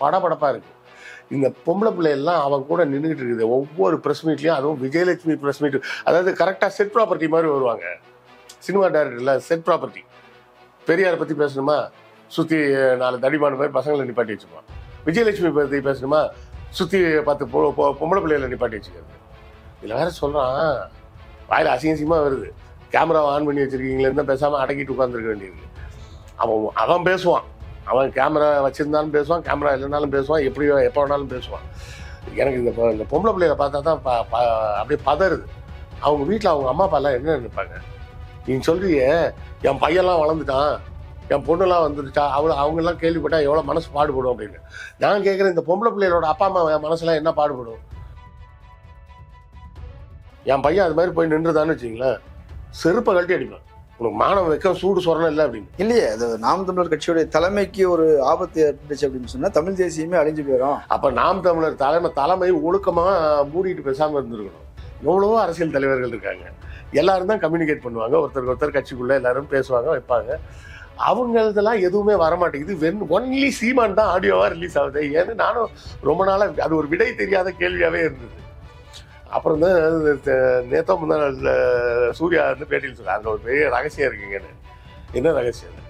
படபடப்பா இருக்கு. இந்த பொம்பளை பிள்ளை எல்லாம் அவன் கூட நின்றுட்டு இருக்குது ஒவ்வொரு ப்ரெஸ் மீட்லையும். அதுவும் விஜயலட்சுமி ப்ரெஸ் மீட், அதாவது கரெக்டாக செட் ப்ராப்பர்ட்டி மாதிரி வருவாங்க. சினிமா டைரக்டர்ல செட் ப்ராப்பர்ட்டி. பெரியாரை பற்றி பேசணுமா, சுற்றி 4 தடிமான மாதிரி பசங்களை நிப்பாட்டி வச்சுப்பான். விஜயலட்சுமி பற்றி பேசணுமா, சுற்றி 10 பொம்பளை பிள்ளைகளை நிப்பாட்டி வச்சுக்கிறது. இதில் வேற சொல்கிறான், வாயில் அசிங்கமாக வருது, கேமராவை ஆன் பண்ணி வச்சுருக்கீங்களேன்னு தான் பேசாமல் அடக்கிட்டு உட்காந்துருக்க வேண்டியது. அவன் பேசுவான், அவன் கேமரா வச்சுருந்தாலும் பேசுவான், கேமரா இல்லைனாலும் பேசுவான், எப்படியோ எப்போ வேணாலும் பேசுவான். எனக்கு இந்த பொம்பளை பிள்ளைகளை பார்த்தா தான் அப்படியே பதறுது. அவங்க வீட்டில் அவங்க அம்மா அப்பாலாம் என்ன நினைப்பாங்க? நீங்கள் சொல்றியே என் பையன்லாம் வளர்ந்துட்டான், என் பொண்ணுலாம் வந்துட்டா, அவங்கெல்லாம் கேள்விப்பட்டா எவ்வளோ மனசு பாடுபடும் அப்படின்னு. நான் கேட்குறேன், இந்த பொம்பளை பிள்ளைகளோட அப்பா அம்மா மனசுலாம் என்ன பாடுபடும்? என் பையன் அது மாதிரி போய் நின்றுதான்னு வச்சிங்களேன், செருப்பை கழட்டி அடிப்பேன். உனக்கு மானம் வைக்க சூடு சொரணம் இல்லை அப்படின்னு. இல்லையே, அது நாம் தமிழர் கட்சியுடைய தலைமைக்கு ஒரு ஆபத்து ஏற்பட்டுச்சு அப்படின்னு சொன்னா தமிழ் தேசியமே அழிஞ்சு போயிடும். அப்ப நாம் தமிழர் தலைமை ஒழுக்கமா மூடிட்டு பேசாம இருந்திருக்கணும். எவ்வளவோ அரசியல் தலைவர்கள் இருக்காங்க, எல்லாரும் தான் கம்யூனிகேட் பண்ணுவாங்க, ஒருத்தருக்கு ஒருத்தர் கட்சிக்குள்ள எல்லாரும் பேசுவாங்க வைப்பாங்க. அவங்களதெல்லாம் எதுவுமே வரமாட்டேங்குது. ஒன்லி சீமான் தான் ஆடியோவா ரிலீஸ் ஆகுது. ஏன்னு நானும் ரொம்ப நாளா அது ஒரு விடை தெரியாத கேள்வியாவே இருந்தது. அப்புறம் தான் நேத்தோ முந்தா சூர்யா வந்து பேட்டியில் சொல்ல, அதில் ஒரு பெரிய ரகசியம் இருக்குங்கன்னு. என்ன ரகசியம்?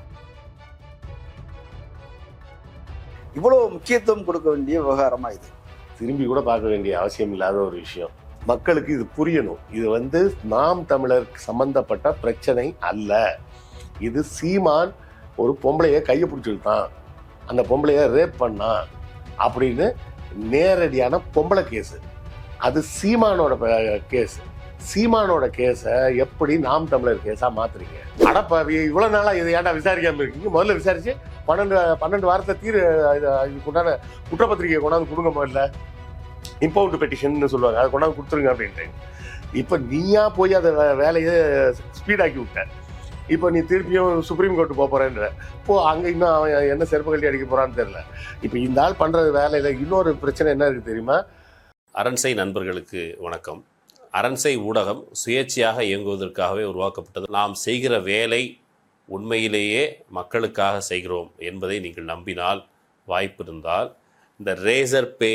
இவ்வளவு முக்கியத்துவம் கொடுக்க வேண்டிய விவகாரமா இது? திரும்பி கூட பார்க்க வேண்டிய அவசியம் இல்லாத ஒரு விஷயம். மக்களுக்கு இது புரியணும். இது வந்து நாம் தமிழர் சம்பந்தப்பட்ட பிரச்சனை அல்ல. இது சீமான் ஒரு பொம்பளைய கையை பிடிச்சிருந்தான், அந்த பொம்பளைய ரேப் பண்ணான் அப்படின்னு நேரடியான பொம்பளை கேஸு. அது சீமானோட கேஸ். சீமானோட கேஸை எப்படி நாம் தமிழர் கேஸா மாத்துறீங்க? அடப்பாவி, இவ்வளவு நாளா இதை ஏன்டா விசாரிக்காம இருக்கீங்க? முதல்ல விசாரிச்சு 12 வாரத்தை இதுக்குண்டான குற்றப்பத்திரிகையை கொண்டாந்து கொடுங்க. முதல்ல இம்பவுண்ட் பெட்டிஷன் சொல்லுவாங்க, அதை கொண்டாந்து கொடுத்துருங்க அப்படின்ட்டு. இப்ப நீயா போய் அதை வேலையை ஸ்பீடாக்கி விட்ட. இப்போ நீ திருப்பியும் சுப்ரீம் கோர்ட்டு போறேன்ற அங்க இன்னும் அவன் என்ன செருப்பு கட்டி அடிக்க போறான்னு தெரியல. இப்ப இந்த ஆள் பண்ற வேலையில இன்னொரு பிரச்சனை என்ன இருக்கு தெரியுமா? அரண்சை நண்பர்களுக்கு வணக்கம். அரண்சை ஊடகம் சுயேட்சையாக இயங்குவதற்காகவே உருவாக்கப்பட்டது. நாம் செய்கிற வேலை உண்மையிலேயே மக்களுக்காக செய்கிறோம் என்பதை நீங்கள் நம்பினால், வாய்ப்பு இருந்தால் இந்த ரேசர் பே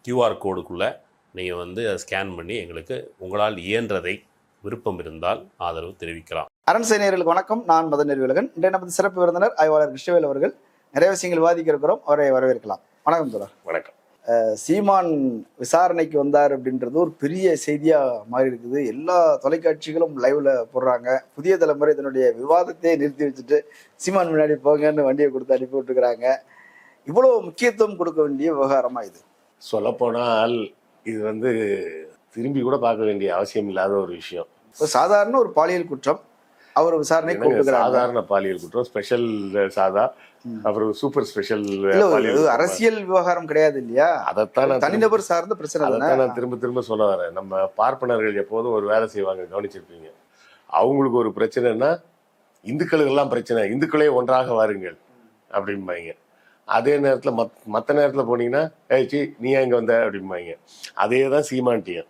QR கோடுக்குள்ளே நீங்கள் வந்து அதை ஸ்கேன் பண்ணி எங்களுக்கு உங்களால் இயன்றதை விருப்பம் இருந்தால் ஆதரவு தெரிவிக்கலாம். அரண்சை நேயர்களுக்கு வணக்கம். நான் மதன் நெறிவேலகன். இன்றைய நமது சிறப்பு விருந்தினர் ஆய்வாளர் கிருஷ்ணவேல் அவர்கள். நிறைய விஷயங்கள் விவாதிக்க இருக்கிறோம், அவரை வரவேற்கலாம். வணக்கம் தோழர். வணக்கம். சீமான் விசாரணைக்கு வந்தார் அப்படின்றது ஒரு பெரிய செய்தியா மாறி இருக்குது. எல்லா தொலைக்காட்சிகளும் லைவ்ல போடுறாங்க. புதிய தலைமுறை இதனுடைய விவாதத்தையே நிறுத்தி வச்சுட்டு சீமான் முன்னாடி போங்கன்னு வண்டியை கொடுத்து அனுப்பி விட்டுருக்கிறாங்க. இவ்வளவு முக்கியத்துவம் கொடுக்க வேண்டிய விவகாரமா இது? சொல்லப்போனால் இது வந்து திரும்பி கூட பார்க்க வேண்டிய அவசியம் இல்லாத ஒரு விஷயம். சாதாரண ஒரு பாலியல் குற்றம், அவர் விசாரணை சாதாரண பாலியல் குற்றம், ஸ்பெஷல் சாதா, அப்புறம் சூப்பர் ஸ்பெஷல் அரசியல் விவகாரம் கிடையாது இல்லையா? அதைத்தான் தனிநபர் சார்ந்த பிரச்சனை. அதைத்தான் நான் திரும்ப திரும்ப சொல்ல வரேன். நம்ம பார்ப்பனர்கள் எப்போதும் ஒரு வேலை செய்வாங்க, கவனிச்சிருப்பீங்க. அவங்களுக்கு ஒரு பிரச்சனைன்னா இந்துக்களுக்கு எல்லாம் பிரச்சனை, இந்துக்களே ஒன்றாக வாருங்கள் அப்படிம்பாங்க. அதே நேரத்தில் மற்ற நேரத்தில் போனீங்கன்னா ஏச்சி நீ எங்க வந்த அப்படிம்பாங்க. அதே தான் சீமான்ட்டியம்.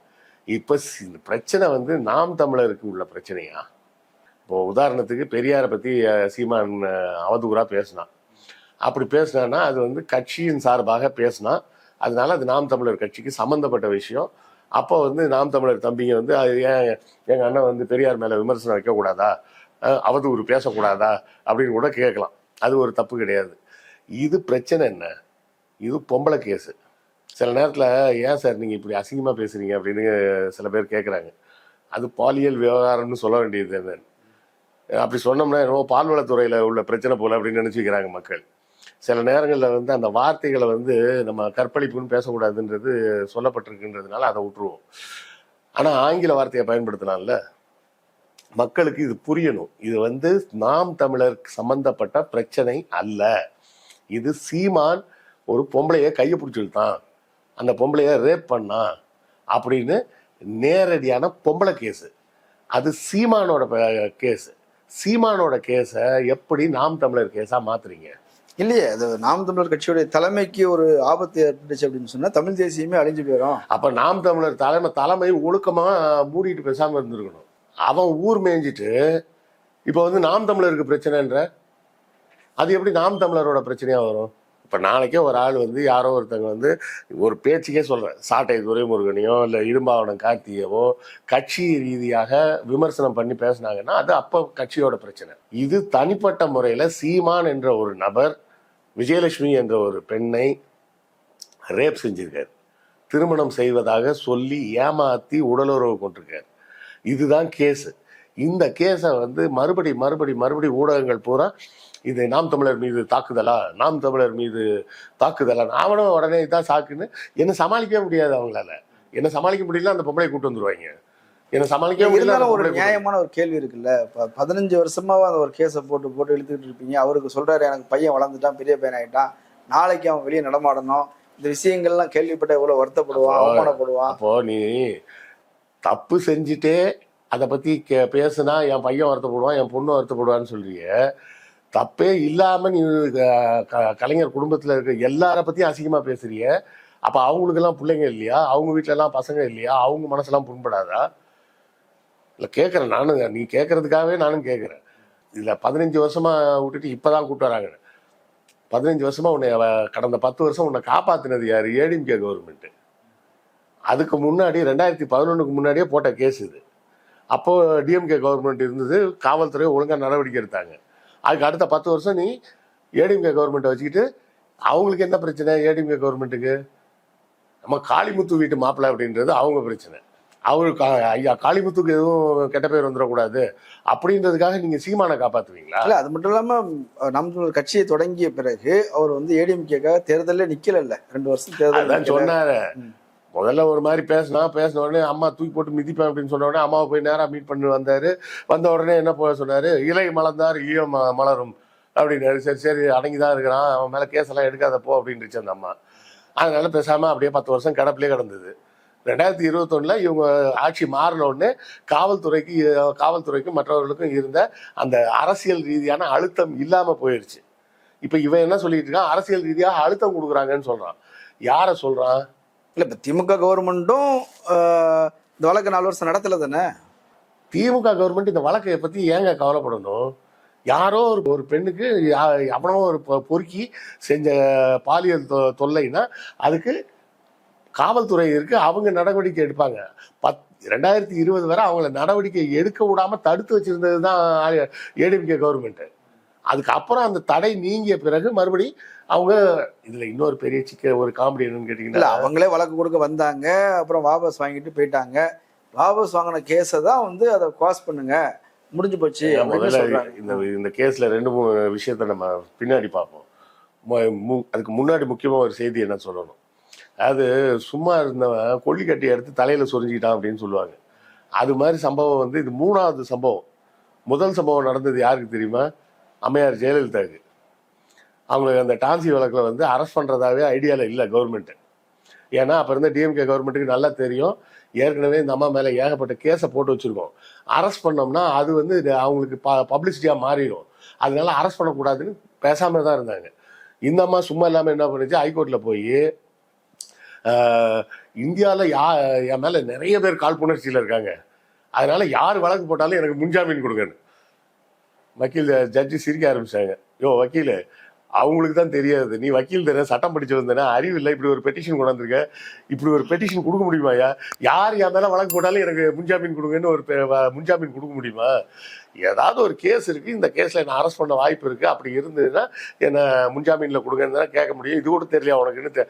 இப்போ இந்த பிரச்சனை வந்து நாம் தமிழருக்கு உள்ள பிரச்சனையா? இப்போ உதாரணத்துக்கு பெரியாரை பற்றி சீமான் அவதூறாக பேசினான். அப்படி பேசினான்னா அது வந்து கட்சியின் சார்பாக பேசினா, அதனால அது நாம் தமிழர் கட்சிக்கு சம்மந்தப்பட்ட விஷயம். அப்போ வந்து நாம் தமிழர் தம்பிங்க வந்து அது ஏன் எங்கள் அண்ணன் வந்து பெரியார் மேலே விமர்சனம் வைக்கக்கூடாதா, அவதூறு பேசக்கூடாதா அப்படின்னு கூட கேட்கலாம். அது ஒரு தப்பு கிடையாது. இது பிரச்சனை என்ன? இது பொம்பளை கேஸு. சில நேரத்தில் ஏன் சார் நீங்கள் இப்படி அசிங்கமாக பேசுகிறீங்க அப்படின்னு சில பேர் கேட்குறாங்க. அது பாலியல் விவகாரம்னு சொல்ல வேண்டியது என்னன்னு. அப்படி சொன்னோம்னா என்னவோ பால்வளத்துறையில் உள்ள பிரச்சனை போல அப்படின்னு நினச்சிக்கிறாங்க மக்கள். சில நேரங்களில் வந்து அந்த வார்த்தைகளை வந்து நம்ம கற்பழிப்புன்னு பேசக்கூடாதுன்றது சொல்லப்பட்டிருக்குன்றதுனால அதை விட்டுருவோம். ஆனால் ஆங்கில வார்த்தையை பயன்படுத்தலாம்ல. மக்களுக்கு இது புரியணும். இது வந்து நாம் தமிழர் சம்பந்தப்பட்ட பிரச்சனை அல்ல. இது சீமான் ஒரு பொம்பளைய கையை பிடிச்சிருந்தான், அந்த பொம்பளைய ரேப் பண்ணான் அப்படின்னு நேரடியான பொம்பளை கேஸு. அது சீமானோட கேஸு. சீமானோட கேஸை எப்படி நாம் தமிழர் கேஸா மாத்துறீங்க? இல்லையே, அது நாம் தமிழர் கட்சியுடைய தலைமைக்கு ஒரு ஆபத்து ஏற்பட்டுச்சு அப்படின்னு சொன்னா தமிழ் தேசியமே அழிஞ்சு போயிடும். அப்ப நாம் தமிழர் தலைமை ஒழுக்கமா மூடிட்டு பேசாம இருந்திருக்கணும். அவன் ஊர் மேய்ஞ்சிட்டு இப்ப வந்து நாம் தமிழருக்கு பிரச்சனைன்ற அது எப்படி நாம் தமிழரோட பிரச்சனையா வரும்? இப்போ நாளைக்கே ஒரு ஆள் வந்து யாரோ ஒருத்தங்க வந்து ஒரு பேச்சுக்கே சொல்கிறேன், சாட்டை துரைமுருகனையோ இல்லை இடும்பாவனம் கார்த்தியவோ கட்சி ரீதியாக விமர்சனம் பண்ணி பேசினாங்கன்னா அது அப்போ கட்சியோட பிரச்சனை. இது தனிப்பட்ட முறையில் சீமான் என்ற ஒரு நபர் விஜயலட்சுமி என்ற ஒரு பெண்ணை ரேப் செஞ்சிருக்காரு, திருமணம் செய்வதாக சொல்லி ஏமாத்தி உடலுறவு கொண்டிருக்காரு. இதுதான் கேஸு. இந்த கேஸை வந்து மறுபடி ஊடகங்கள் பூரா இது நாம் தமிழர் மீது தாக்குதலா, நாம் தமிழர் மீது தாக்குதலா, அவனும் உடனே தான் சாக்குன்னு என்ன சமாளிக்கவே முடியாது. அவங்களால என்ன சமாளிக்க முடியல, அந்த பொம்பளை கூட்டு வந்துருவாங்க. என்ன சமாளிக்க முடியல. ஒரு நியாயமான ஒரு கேள்வி இருக்குல்ல, 15 வருஷமாவும் அந்த ஒரு கேஸை போட்டு இழுத்துக்கிட்டு இருப்பீங்க. அவருக்கு சொல்றாரு எனக்கு பையன் வளர்ந்துட்டான், பெரிய பையன் ஆயிட்டான், நாளைக்கு அவன் வெளியே நடமாடணும், இந்த விஷயங்கள்லாம் கேள்விப்பட்ட எவ்வளவு வருத்தப்படுவான், அவமானப்படுவான். அப்போ நீ தப்பு செஞ்சுட்டே அதை பத்தி பேசுனா என் பையன் வருத்தப்படுவான், என் பொண்ணு வருத்தப்படுவான்னு சொல்றிய. தப்பே இல்லாம நீ கலைஞர் குடும்பத்துல இருக்க எல்லார பத்தியும் அசிங்கமா பேசுறிய. அப்ப அவங்களுக்கு எல்லாம் பிள்ளைங்க இல்லையா, அவங்க வீட்டுல எல்லாம் பசங்க இல்லையா, அவங்க மனசெல்லாம் புண்படாதா? இல்ல கேட்கறேன் நானுங்க, நீ கேட்கறதுக்காகவே நானும் கேட்கறேன். இதுல 15 வருஷமா விட்டுட்டு இப்பதான் கூட்டு வராங்க. 15 வருஷமா உன்னை கடந்த 10 வருஷம் உன்னை காப்பாத்தினது யாரு? ஏடிஎம்கே கவர்மெண்ட். அதுக்கு முன்னாடி 2011க்கு முன்னாடியே போட்ட கேஸ் இது. அப்போ டிஎம்கே கவர்மெண்ட் இருந்தது, காவல்துறை ஒழுங்கா நடவடிக்கை எடுத்தாங்க. அதுக்கு அடுத்த 10 வருஷம் நீ ஏடிஎம்கே கவர்மெண்ட்டை வச்சுக்கிட்டு அவங்களுக்கு என்ன பிரச்சனை? ஏடிஎம்கே கவர்மெண்ட்டுக்கு நம்ம காளிமுத்து வீட்டு மாப்பிள்ளை அப்படின்றது அவங்க பிரச்சனை. அவருக்கு ஐயா காளிமுத்துக்கு எதுவும் கெட்ட பேர் வந்துடக்கூடாது அப்படின்றதுக்காக நீங்க சீமானை காப்பாத்துவீங்களா? இல்ல, அது மட்டும் இல்லாம நம்ம கட்சியை தொடங்கிய பிறகு அவர் வந்து ஏடிஎம்கேக்காக தேர்தலே நிக்கல 2 வருஷம் தேர்தல் சொன்னாரு. முதல்ல ஒரு மாதிரி பேசின உடனே அம்மா தூக்கி போட்டு மிதிப்பேன் அப்படின்னு சொன்ன உடனே அம்மாவை போய் நேராக மீட் பண்ணி வந்தாரு. வந்த உடனே என்ன போய் சொன்னாரு, இலை மலர்ந்தார் ஈயம் மலரும் அப்படின்னாரு. சரி அடங்கிதான் இருக்கிறான், அவன் மேல கேஸ் எல்லாம் எடுக்காதப்போ அப்படின்னுச்சு அந்த அம்மா. அதனால பேசாம அப்படியே 10 வருஷம் கிடப்பிலே கிடந்தது. 2021 இவங்க ஆட்சி மாறின உடனே காவல்துறைக்கும் மற்றவர்களுக்கும் இருந்த அந்த அரசியல் ரீதியான அழுத்தம் இல்லாம போயிடுச்சு. இப்ப இவன் என்ன சொல்லிட்டு இருக்கான், அரசியல் ரீதியாக அழுத்தம் கொடுக்குறாங்கன்னு சொல்றான். யார சொல்றான்? இல்ல, இப்ப திமுக கவர்மெண்ட்டும் இந்த வழக்கு 4 வருஷம் நடத்தல தானே. திமுக கவர்மெண்ட் இந்த வழக்கை பத்தி ஏங்க கவலைப்படணும்? யாரோ ஒரு பெண்ணுக்கு அவனோ ஒரு பொறுக்கி செஞ்ச பாலியல் தொல்லைன்னா அதுக்கு காவல்துறை இருக்கு, அவங்க நடவடிக்கை எடுப்பாங்க. 2020 வரை அவங்கள நடவடிக்கை எடுக்க விடாம தடுத்து வச்சிருந்தது தான் ஏடிஎம்கே கவர்மெண்ட். அதுக்கப்புறம் அந்த தடை நீங்கிய பிறகு மறுபடி அவங்க இதுல இன்னொரு பெரிய ஒரு காமெடி என்னன்னு கேட்டீங்கன்னா, அவங்களே வழக்கு கொடுக்க வந்தாங்க, அப்புறம் வாபஸ் வாங்கிட்டு போயிட்டாங்க. வாபஸ் வாங்கின கேஸை தான் வந்து அதை பாஸ் பண்ணுங்க, முடிஞ்சு போச்சு. முதல்ல இந்த கேஸ்ல 2-3 விஷயத்த நம்ம பின்னாடி பார்ப்போம். அதுக்கு முன்னாடி முக்கியமா ஒரு செய்தி என்ன சொல்லணும். அதாவது சும்மா இருந்தவன் கொல்லி கட்டி எடுத்து தலையில சொரிஞ்சிக்கிட்டான் அப்படின்னு சொல்லுவாங்க. அது மாதிரி சம்பவம் வந்து இது 3வது சம்பவம். முதல் சம்பவம் நடந்தது யாருக்கு தெரியுமா? அம்மையார் ஜெயலலிதாவுக்கு. அவங்களுக்கு அந்த டான்சி வழக்கில் வந்து அரெஸ்ட் பண்ணுறதாவே ஐடியாவில் இல்லை கவர்மெண்ட். ஏன்னா அப்போ இருந்த டிஎம்கே கவர்மெண்ட்டுக்கு நல்லா தெரியும், ஏற்கனவே இந்த அம்மா மேலே ஏகப்பட்ட கேஸை போட்டு வச்சுருக்கோம். அரெஸ்ட் பண்ணோம்னா அது வந்து அவங்களுக்கு பப்ளிசிட்டியாக மாறிடும், அதனால அரெஸ்ட் பண்ணக்கூடாதுன்னு பேசாமல் தான் இருந்தாங்க. இந்த அம்மா சும்மா இல்லாமல் என்ன பண்ணுச்சு, ஹைகோர்ட்டில் போய் இந்தியாவில் என் மேலே நிறைய பேர் காழ்ப்புணர்ச்சியில் இருக்காங்க, அதனால யார் வழக்கு போட்டாலும் எனக்கு முன்ஜாமீன் கொடுங்கன்னு. வக்கீல் ஜட்ஜி சிரிக்க ஆரம்பிச்சாங்க. வக்கீல் அவங்களுக்கு தான் தெரியாது, நீ வக்கீல் தானே, சட்டம் படிச்சு வந்தேன்னா அறிவு இல்லை, இப்படி ஒரு பெட்டிஷன் கொண்டாந்துருக்க, இப்படி ஒரு பெட்டிஷன் கொடுக்க முடியுமாயா? யார் என் மேலே வழக்கு போட்டாலும் எனக்கு முன்ஜாமீன் கொடுங்கன்னு ஒரு முன்ஜாமீன் கொடுக்க முடியுமா? ஏதாவது ஒரு கேஸ் இருக்கு, இந்த கேஸ்ல என்ன அரெஸ்ட் பண்ண வாய்ப்பு இருக்கு, அப்படி இருந்ததுன்னா என்ன முன்ஜாமீன்ல கொடுங்கன்னு தான் கேட்க முடியும். இது கூட தெரியல உனக்குன்னு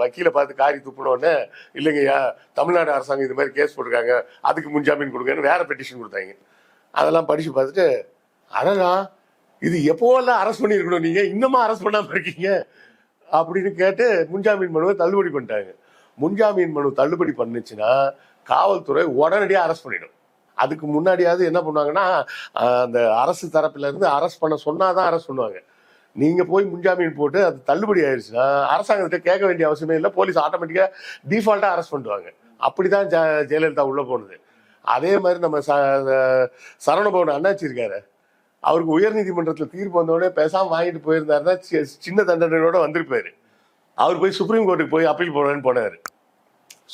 வக்கீலை பார்த்து காரி துப்புனோடனே, இல்லைங்கய்யா தமிழ்நாடு அரசாங்கம் இது மாதிரி கேஸ் போட்டிருக்காங்க, அதுக்கு முன்ஜாமீன் கொடுங்கன்னு வேற பெட்டிஷன் கொடுத்தாங்க. அதெல்லாம் படிச்சு பார்த்துட்டு, அடடா இது எப்போவெல்லாம் அரெஸ்ட் பண்ணியிருக்கணும், நீங்க இன்னமும் அரெஸ்ட் பண்ணாம இருக்கீங்க அப்படின்னு கேட்டு முன்ஜாமீன் மனுவை தள்ளுபடி பண்ணிட்டாங்க. முன்ஜாமீன் மனு தள்ளுபடி பண்ணுச்சுன்னா காவல்துறை உடனடியாக அரெஸ்ட் பண்ணிடும். அதுக்கு முன்னாடியாவது என்ன பண்ணுவாங்கன்னா, அந்த அரசு தரப்புல இருந்து அரெஸ்ட் பண்ண சொன்னாதான் அரெஸ்ட் பண்ணுவாங்க. நீங்க போய் முன்ஜாமீன் போட்டு அது தள்ளுபடி ஆயிடுச்சுன்னா அரசாங்கத்திட்ட கேட்க வேண்டிய அவசியமே இல்லை, போலீஸ் ஆட்டோமேட்டிக்கா டிஃபால்ட்டா அரெஸ்ட் பண்ணுவாங்க. அப்படிதான் ஜெயலலிதா உள்ள போனது. அதே மாதிரி நம்ம சரவணபவன் அண்ணாச்சி இருக்காரு, அவருக்கு உயர்நீதிமன்றத்தில் தீர்ப்பு வந்தோடனே பேசாம வாங்கிட்டு போயிருந்தாருன்னா சின்ன தண்டனையோட வந்திருப்பாரு. அவர் போய் சுப்ரீம் கோர்ட்டுக்கு போய் அப்பீல் போடுறேன்னு போனாரு.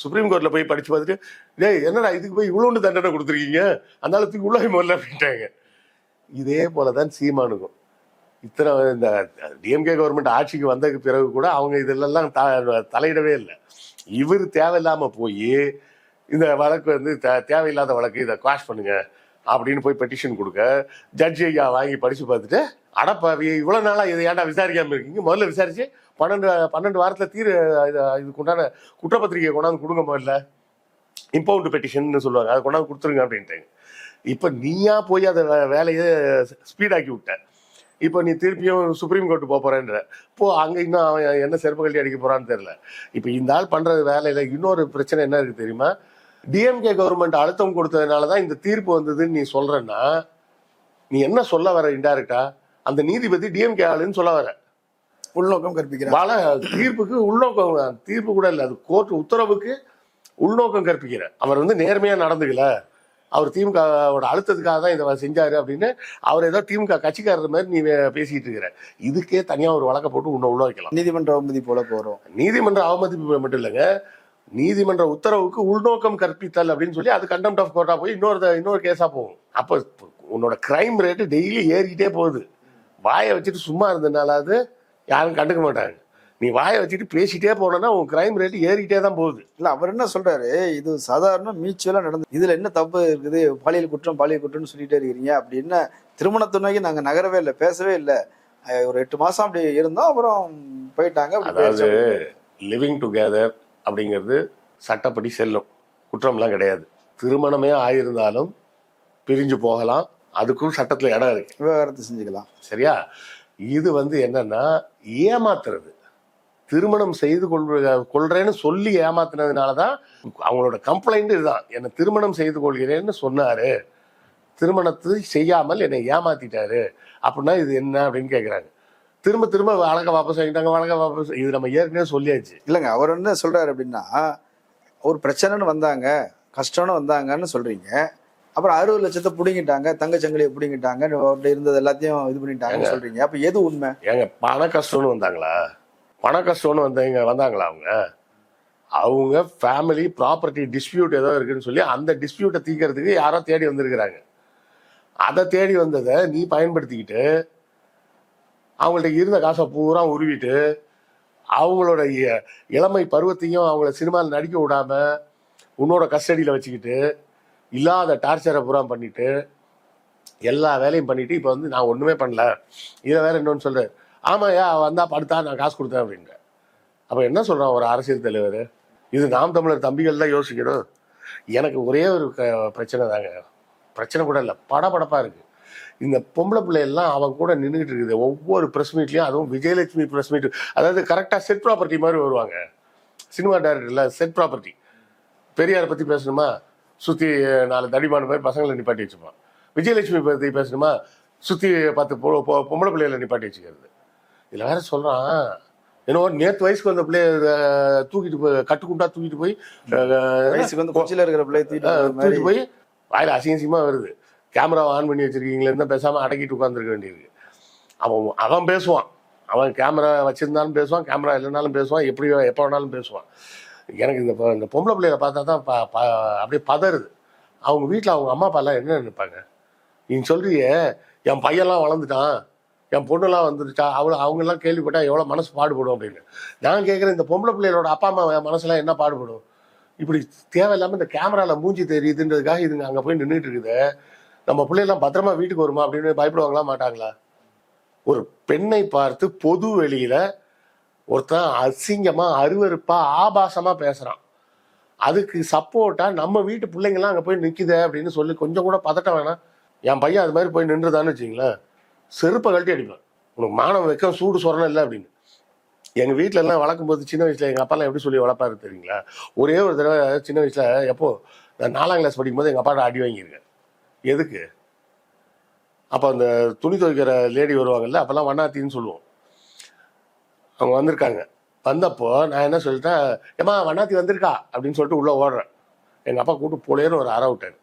சுப்ரீம் கோர்ட்ல போய் படிச்சு பார்த்துட்டு, டேய் என்னடா இதுக்கு போய் இவ்வளவு தண்டனை கொடுத்துருக்கீங்க, அந்த அளவுக்கு உள்ளே முதல்ல அப்படின்ட்டாங்க. இதே போலதான் சீமானுக்கும். இத்தனை இந்த டிஎம்கே கவர்மெண்ட் ஆட்சிக்கு வந்ததுக்கு பிறகு கூட அவங்க இதெல்லாம் தலையிடவே இல்லை. இவர் தேவையில்லாம போய் இந்த வழக்கு வந்து தேவையில்லாத வழக்கு, இதை குவாஷ் பண்ணுங்க அப்படின்னு போய் பெட்டிஷன் கொடுக்க, ஜட்ஜி ஐயா வாங்கி படிச்சு பார்த்துட்டு, அடப்பாவி இவ்வளவு நாளா இதை ஏன்டா விசாரிக்காம இருக்கீங்க, முதல்ல விசாரிச்சு 12 வாரத்துல இதுக்கு உண்டான குற்றப்பத்திரிகையை கொண்டாந்து கொடுங்க, முதல்ல இம்பவுண்ட் பெட்டிஷன் சொல்லுவாங்க, அதை கொண்டாந்து கொடுத்துருங்க அப்படின்ட்டாங்க. இப்ப நீயா போய் அதை வேலையை ஸ்பீடாக்கி விட்ட. இப்போ நீ திருப்பியும் சுப்ரீம் கோர்ட்டு போறேன்ற இப்போ அங்க இன்னும் அவன் என்ன செருப்பு கட்டி அடிக்க போறான்னு தெரியல. இப்ப இந்த ஆள் பண்றது வேலையில இன்னொரு பிரச்சனை என்ன இருக்கு தெரியுமா? டிஎம்கே கவர்மெண்ட் அழுத்தம் கொடுத்ததுனாலதான் இந்த தீர்ப்பு வந்ததுன்னு நீ சொல்றன்னா, நீ என்ன சொல்ல வர இன்டைரக்டா? அந்த நீதிபதி டிஎம்கே ஆளுன்னு சொல்ல வர, உள்நோக்கம் கற்பிக்கிற தீர்ப்புக்கு உள்நோக்கம், தீர்ப்பு கூட இல்லை, அது கோர்ட் உத்தரவுக்கு உள்நோக்கம் கற்பிக்கிற. அவர் வந்து நேர்மையா நடந்துக்கல, அவர் திமுகவோட அழுத்தத்துக்காக தான் இதை செஞ்சாரு அப்படின்னு அவர் ஏதோ திமுக கட்சிக்காரர் மாதிரி நீ பேசிட்டு இருக்கிற. இதுக்கே தனியா ஒரு வழக்க போட்டு உள்ள வைக்கலாம். நீதிமன்ற அவமதிப்பு போல போறோம். நீதிமன்ற அவமதிப்பு மட்டும் இல்லைங்க, நீதிமன்ற உத்தரவுக்கு உள்நோக்கம் கற்பித்தல் அப்படின்னு சொல்லி அது கண்டெம்ட் ஆஃப் கோர்ட்டா போய் இன்னொரு கேஸா போகும். அப்ப உன்னோட கிரைம் ரேட்டு டெய்லி ஏறிக்கிட்டே போகுது. வாயை வச்சுட்டு சும்மா இருந்ததுனால அது யாரும் கண்டுக்க மாட்டாங்க. நீ வாயை வச்சுட்டு பேசிட்டே போனோம்னா உன் கிரைம் ரேட் ஏறிக்கிட்டே தான் போகுது. இல்ல அவர் என்ன சொல்றாரு, இது சாதாரண மியூச்சுவலா நடந்து, இதுல என்ன தப்பு இருக்குது, பாலியல் குற்றம்னு சொல்லிட்டே இருக்கிறீங்க அப்படின்னு. திருமணத்தை நோக்கி நாங்க நகரவே இல்லை, பேசவே இல்லை, ஒரு 8 மாசம் அப்படி இருந்தோம், அப்புறம் போயிட்டாங்க. அதாவது லிவிங் டுகெதர் அப்படிங்கிறது சட்டப்படி செல்லும், குற்றம்லாம் கிடையாது. திருமணமே ஆயிருந்தாலும் பிரிஞ்சு போகலாம், அதுக்கும் சட்டத்துல இடம் இருக்கு, விவகாரத்தை செஞ்சுக்கலாம். சரியா? இது வந்து என்னன்னா ஏமாத்துறது. திருமணம் செய்து கொள்றேன்னு சொல்லி ஏமாத்தினதுனாலதான் அவங்களோட கம்ப்ளைண்ட் இதுதான். என்னை திருமணம் செய்து கொள்கிறேன்னு சொன்னாரு, திருமணத்தை செய்யாமல் என்னை ஏமாத்திட்டாரு அப்படின்னா இது என்ன அப்படின்னு கேட்குறாங்க. திரும்ப வழக்க வாபஸ் வாங்கிட்டாங்க, வழக்க வாபஸ். இது நம்ம ஏற்கனவே சொல்லியாச்சு. இல்லைங்க, அவர் என்ன சொல்றாரு அப்படின்னா, ஒரு பிரச்சனைன்னு வந்தாங்க, கஷ்டம்னு வந்தாங்கன்னு சொல்றீங்க, அப்புறம் 60 லட்சத்தை பிடிங்கிட்டாங்க, தங்கச்சங்கிலியை பிடிங்கிட்டாங்க, அவர்கிட்ட இருந்தது எல்லாத்தையும் இது பண்ணிட்டாங்கன்னு சொல்றீங்க. அப்ப எது உண்மை? ஏங்க பண கஷ்டம்னு வந்தாங்களா? பண கஷ்டம்னு வந்தாங்களா? அவங்க ஃபேமிலி ப்ராப்பர்ட்டி டிஸ்பியூட் ஏதோ இருக்குன்னு சொல்லி அந்த டிஸ்பியூட்டை தீர்க்கறதுக்கு யாரோ தேடி வந்திருக்கிறாங்க. அதை தேடி வந்ததை நீ பயன்படுத்திக்கிட்டு அவங்கள்ட்ட இருந்த காசை பூரா உருவிட்டு அவங்களோட இளமை பருவத்தையும் அவங்கள சினிமாவில் நடிக்க விடாம உன்னோட கஸ்டடியில் வச்சுக்கிட்டு இல்லாத டார்ச்சரை பூரா பண்ணிட்டு எல்லா வேலையும் பண்ணிட்டு இப்போ வந்து நான் ஒன்றுமே பண்ணல, இதை வேற இன்னொன்று சொல்கிறேன், ஆமாயா வந்தா படுத்தா நான் காசு கொடுத்தேன் அப்படின்ற. அப்போ என்ன சொல்கிறான் ஒரு அரசியல் தலைவர்? இது நாம் தமிழர் தம்பிகள் தான் யோசிக்கணும். எனக்கு ஒரே ஒரு பிரச்சனை தாங்க, பிரச்சனை கூட இல்லை, படபடப்பாக இருக்குது. இந்த பொம்பளை பிள்ளையெல்லாம் அவன் கூட நின்றுட்டு இருக்குது ஒவ்வொரு ப்ரெஸ் மீட்லையும். அதுவும் விஜயலட்சுமி ப்ரெஸ் மீட், அதாவது கரெக்டாக செட் ப்ராப்பர்ட்டி மாதிரி வருவாங்க. சினிமா டைரக்டர்ல செட் ப்ராப்பர்ட்டி. பெரியாரை பற்றி பேசணுமா, சுற்றி 4 தடிமான பேர் பசங்களை நிப்பாட்டி வச்சுப்பான். விஜயலட்சுமி பற்றி பேசணுமா, சுற்றி 10 பொம்பளை பிள்ளைகளை நிப்பாட்டி வச்சுக்கிறது. இதில் வேற சொல்கிறான், என்னவோ நேற்று வயசுக்கு வந்த பிள்ளைய தூக்கிட்டு போய் கட்டுக்குண்டா தூக்கிட்டு போய் வயசுக்கு வந்து கொச்சியில் இருக்கிற பிள்ளைய தூக்கிட்டு போய் வாயில் அசிங்கமாக வருது. கேமராவை ஆன் பண்ணி வச்சிருக்கீங்களேன்னு தான் பேசாமல் அடக்கிட்டு உட்காந்துருக்க வேண்டியிருக்கு. அவன் பேசுவான், அவன் கேமரா வச்சிருந்தாலும் பேசுவான், கேமரா இல்லைனாலும் பேசுவான், எப்போ வேணாலும் பேசுவான். எனக்கு இந்த பொம்பளை பிள்ளைகளை பார்த்தா தான் அப்படியே பதறுது. அவங்க வீட்டில் அவங்க அம்மா அப்பாலாம் என்ன நினைப்பாங்க? நீ சொல்றியே என் பையன்லாம் வளர்ந்துட்டான், என் பொண்ணுலாம் வந்துருச்சா, அவங்கெல்லாம் கேள்விப்பட்டா எவ்வளோ மனசு பாடுபடும் அப்படின்னு. நான் கேட்குறேன், இந்த பொம்பளை பிள்ளைகளோட அப்பா அம்மா மனசுலாம் என்ன பாடுபடும்? இப்படி தேவையில்லாமல் இந்த கேமராவில் மூஞ்சி தெரியுதுன்றதுக்காக இதுங்க அங்கே போய் நின்றுட்டு இருக்குது. நம்ம பிள்ளைலாம் பத்திரமா வீட்டுக்கு வருமா அப்படின்னு பயப்படுவாங்களா மாட்டாங்களா? ஒரு பெண்ணை பார்த்து பொது வெளியில ஒருத்தன் அசிங்கமா அருவருப்பா ஆபாசமா பேசுறான், அதுக்கு சப்போர்ட்டா நம்ம வீட்டு பிள்ளைங்கலாம் அங்கே போய் நிற்குது அப்படின்னு சொல்லி கொஞ்சம் கூட பதட்டம் வேணாம்? என் பையன் அது மாதிரி போய் நின்றுதான்னு வச்சிங்களேன், செருப்பை கழட்டி அடிப்பேன். உனக்கு மானம் வைக்க சூடு சொரணம் இல்லை அப்படின்னு. எங்கள் வீட்டில எல்லாம் வளர்க்கும் போது சின்ன வயசுல எங்கள் அப்பாலாம் எப்படி சொல்லி வளர்ப்பாரு தெரியுங்களா? ஒரே ஒரு தடவை சின்ன வயசுல எப்போ நான் 4ஆம் கிளாஸ் படிக்கும் போது எங்கள் அப்பாட்ட அடி வாங்கியிருக்கேன். எதுக்கு? அப்போ அந்த துணி துவைக்கிற லேடி வருவாங்கல்ல, அப்போல்லாம் வண்ணாத்தின்னு சொல்லுவோம். அவங்க வந்திருக்காங்க. வந்தப்போ நான் என்ன சொல்லிட்டேன், ஏமா வண்ணாத்தி வந்திருக்கா அப்படின்னு சொல்லிட்டு உள்ளே ஓடுறேன். எங்கள் அப்பா கூப்பிட்டு போலேன்னு ஒரு அரை விட்டாரு.